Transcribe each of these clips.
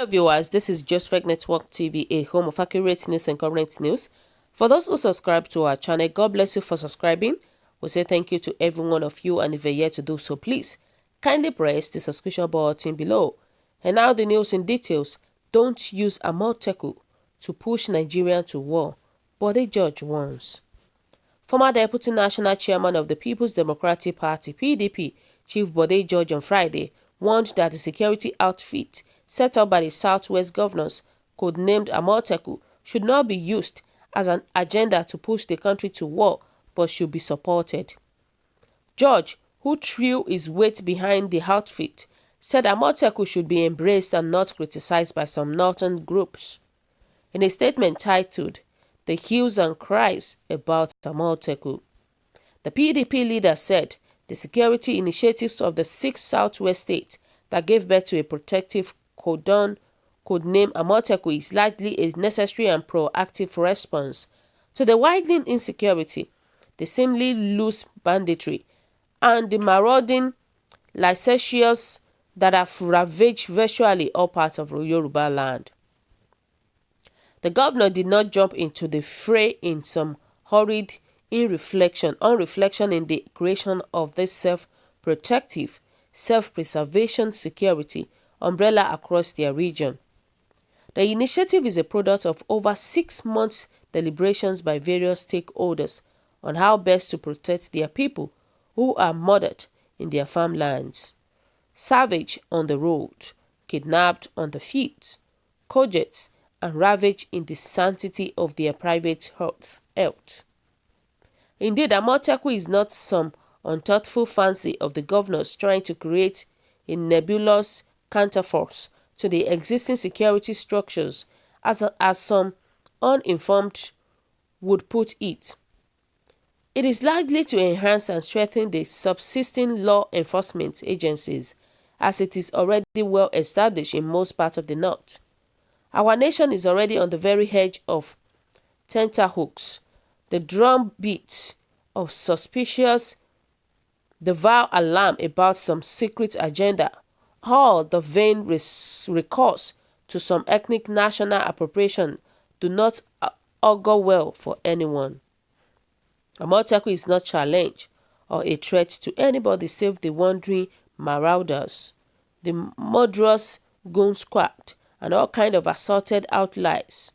viewers, this is Just Network TV, a home of accurate news and current news. For those who subscribe to our channel, God bless you for subscribing. We say thank you to every one of you, and if you're yet to do so, please kindly press the subscription button below. And now the news in details. Don't use Amotekun to push Nigeria to war, B0DE judge warns. Former Deputy National Chairman of the People's Democratic Party (PDP), Chief B0DE George on Friday warned that the security outfit set up by the Southwest governors, codenamed Amotekun, should not be used as an agenda to push the country to war, but should be supported. George, who threw his weight behind the outfit, said Amotekun should be embraced and not criticized by some northern groups. In a statement titled, "The Hues and Cries About Amotekun," the PDP leader said the security initiatives of the 6 Southwest states that gave birth to a protective cordon codenamed Amotekun is likely a necessary and proactive response to the widening insecurity, the seemingly loose banditry, and the marauding licentious that have ravaged virtually all parts of Yoruba land. The governor did not jump into the fray in some hurried on reflection in the creation of this self-protective, self-preservation security umbrella across their region. The initiative is a product of over 6 months' deliberations by various stakeholders on how best to protect their people who are murdered in their farmlands, savaged on the road, kidnapped on the feet, cogits, and ravaged in the sanctity of their private health. Indeed, Amotekun is not some unthoughtful fancy of the governors trying to create a nebulous counterforce to the existing security structures, as some uninformed would put it. It is likely to enhance and strengthen the subsisting law enforcement agencies, as it is already well established in most parts of the North. Our nation is already on the very edge of tenterhooks. The drumbeat of suspicious, the vile alarm about some secret agenda, all the vain recourse to some ethnic national appropriation do not augur well for anyone. Amotekun is not challenge or a threat to anybody save the wandering marauders, the murderous goon squad, and all kinds of assorted outlaws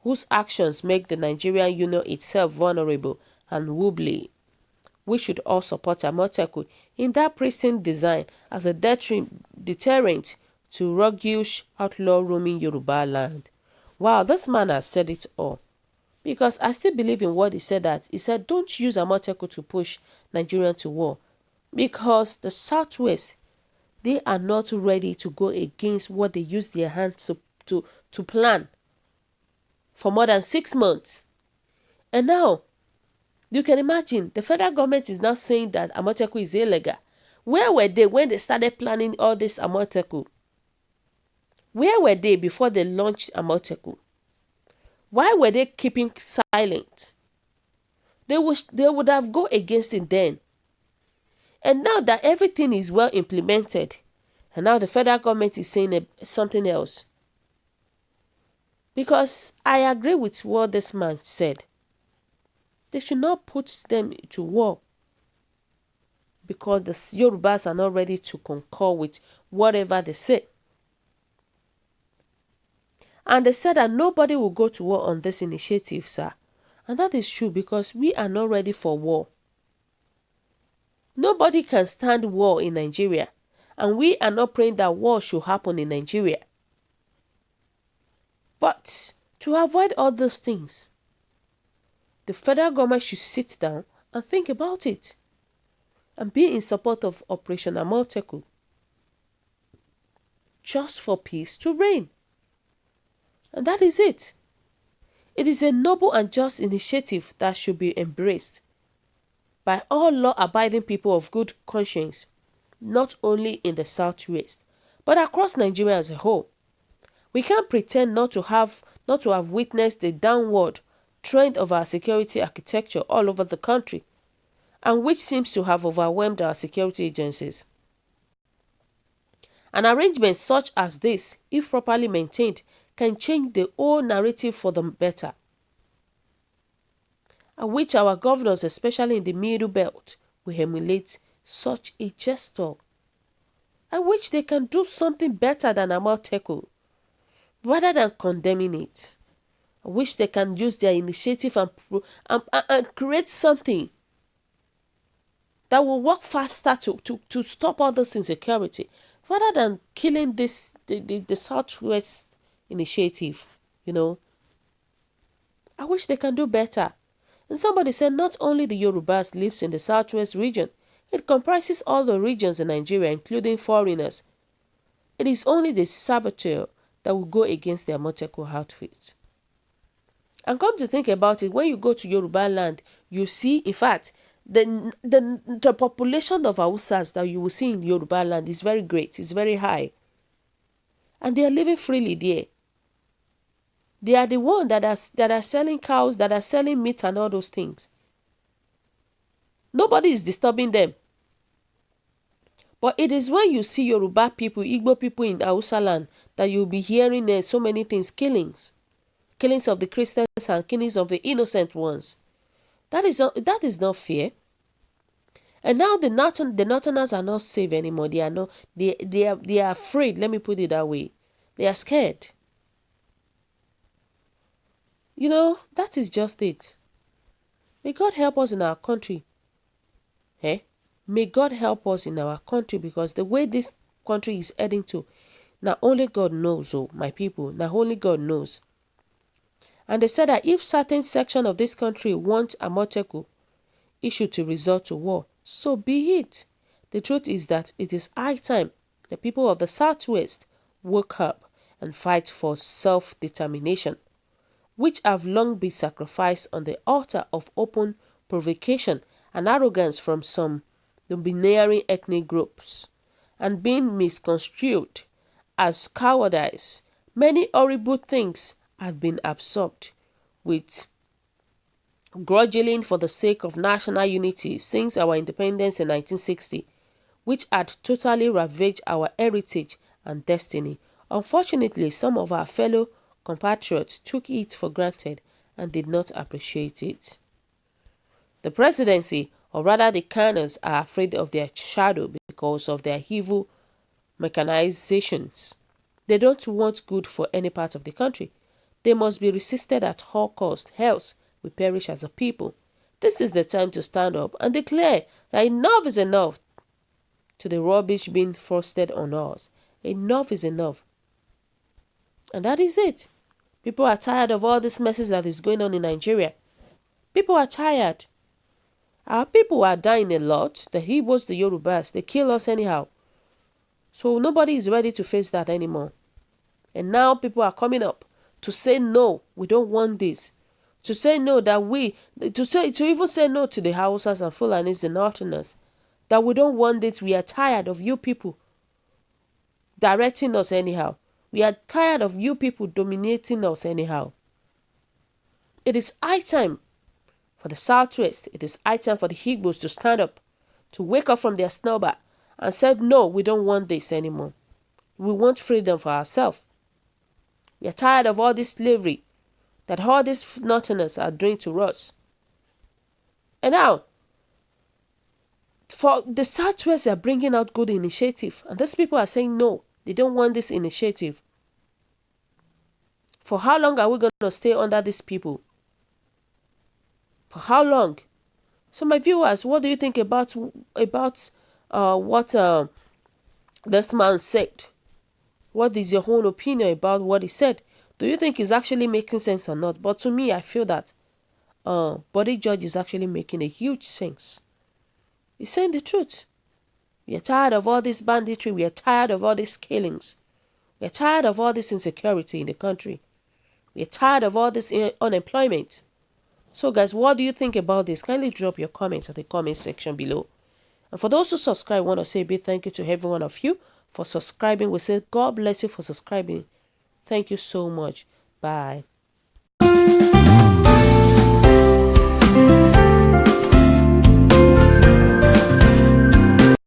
whose actions make the Nigerian Union itself vulnerable and wobbly. We should all support Amotekun in that pristine design as a deterrent to roguish outlaw roaming Yoruba land. Wow, this man has said it all. Because I still believe in what he said, that he said don't use Amotekun to push Nigeria to war. Because the Southwest, they are not ready to go against what they use their hands to plan for more than 6 months. And now, you can imagine, the federal government is now saying that Amotekun is illegal. Where were they when they started planning all this Amotekun? Where were they before they launched Amotekun? Why were they keeping silent? They would have gone against it then. And now that everything is well implemented, and now the federal government is saying something else. Because I agree with what this man said. They should not put them to war. Because the Yorubas are not ready to concur with whatever they say. And they said that nobody will go to war on this initiative, sir. And that is true, because we are not ready for war. Nobody can stand war in Nigeria. And we are not praying that war should happen in Nigeria. But to avoid all those things, the federal government should sit down and think about it. And be in support of Operation Amotekun. Just for peace to reign. And that is it. It is a noble and just initiative that should be embraced by all law-abiding people of good conscience, not only in the Southwest, but across Nigeria as a whole. We can't pretend not to have witnessed the downward trend of our security architecture all over the country, and which seems to have overwhelmed our security agencies. An arrangement such as this, if properly maintained, can change the whole narrative for the better. I wish our governors, especially in the Middle Belt, will emulate such a gesture. I wish they can do something better than Amotekun, rather than condemning it. I wish they can use their initiative and create something that will work faster to stop all this insecurity, rather than killing the Southwest initiative, I wish they can do better. And somebody said not only the Yorubas lives in the Southwest region, it comprises all the regions in Nigeria, including foreigners. It is only the saboteur that will go against the Amotekun outfit. And come to think about it, when you go to Yoruba land, you see, in fact, the population of Hausas that you will see in Yoruba land is very great, it's very high. And they are living freely there. They are the ones that are selling cows, that are selling meat and all those things. Nobody is disturbing them. But it is when you see Yoruba people, Igbo people in Hausa land, that you'll be hearing so many things, killings of the Christians and killings of the innocent ones. That is not fair. And now the Northerners are not safe anymore. They are afraid. Let me put it that way. They are scared. That is just it. May God help us in our country. May God help us in our country, because the way this country is heading to, now only God knows, my people, now only God knows. And they said that if certain section of this country want Amotekun issue to resort to war, so be it. The truth is that it is high time the people of the Southwest woke up and fight for self-determination, which have long been sacrificed on the altar of open provocation and arrogance from some domineering ethnic groups, and being misconstrued as cowardice. Many horrible things have been absorbed with grudging for the sake of national unity since our independence in 1960, which had totally ravaged our heritage and destiny. Unfortunately, some of our fellow compatriots took it for granted and did not appreciate it. The presidency, or rather the colonels, are afraid of their shadow because of their evil mechanizations. They don't want good for any part of the country. They must be resisted at all costs, else we perish as a people. This is the time to stand up and declare that enough is enough to the rubbish being foisted on us. Enough is enough. And that is it. People are tired of all this messes that is going on in Nigeria. People are tired. Our people are dying a lot. The Igbos, the Yorubas, they kill us anyhow. So nobody is ready to face that anymore. And now people are coming up to say no, we don't want this. To say no to even say no to the Hausas and Fulanis and Northerners. That we don't want this. We are tired of you people directing us anyhow. We are tired of you people dominating us anyhow. It is high time for the Southwest. It is high time for the Igbos to stand up, to wake up from their slumber and said, no, we don't want this anymore. We want freedom for ourselves. We are tired of all this slavery that all these Northerners are doing to us. And now, for the Southwest, they are bringing out good initiative. And these people are saying no, they don't want this initiative. For how long are we going to stay under these people? For how long? So my viewers, what do you think about what this man said? What is your own opinion about what he said? Do you think it's actually making sense or not? But to me, I feel that Body George is actually making a huge sense. He's saying the truth. We are tired of all this banditry. We are tired of all these killings. We are tired of all this insecurity in the country. We are tired of all this unemployment. So guys, what do you think about this? Kindly drop your comments at the comment section below. And for those who subscribe, I want to say a big thank you to every one of you for subscribing. We say God bless you for subscribing. Thank you so much. Bye.